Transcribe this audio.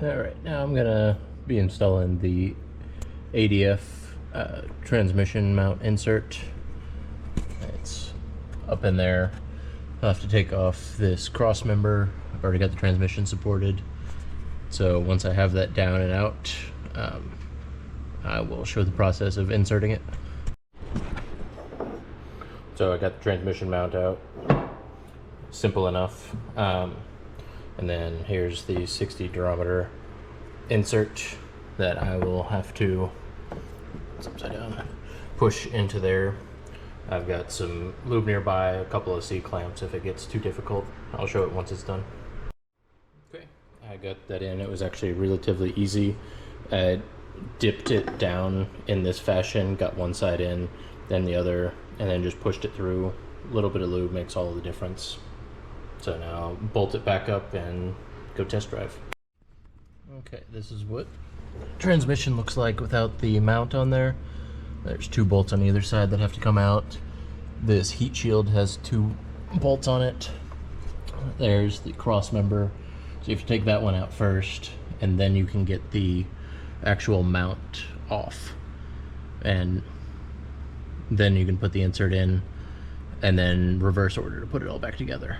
Alright, now I'm gonna be installing the ADF transmission mount insert. It's up in there. I'll have to take off this cross member. I've already got the transmission supported. So once I have that down and out, I will show the process of inserting it. So I got the transmission mount out. Simple enough. And then here's the 60 durometer insert that I will have to, it's upside down, push into there. I've got some lube nearby, a couple of C-clamps if it gets too difficult. I'll show it once it's done. Okay, I got that in. It was actually relatively easy. I dipped it down in this fashion, got one side in, then the other, and then just pushed it through. A little bit of lube makes all of the difference. So now bolt it back up and go test drive. Okay, this is what transmission looks like without the mount on there. There's 2 bolts on either side that have to come out. This heat shield has 2 bolts on it. There's the cross member. So you have to take that one out first, and then you can get the actual mount off. And then you can put the insert in, and then reverse order to put it all back together.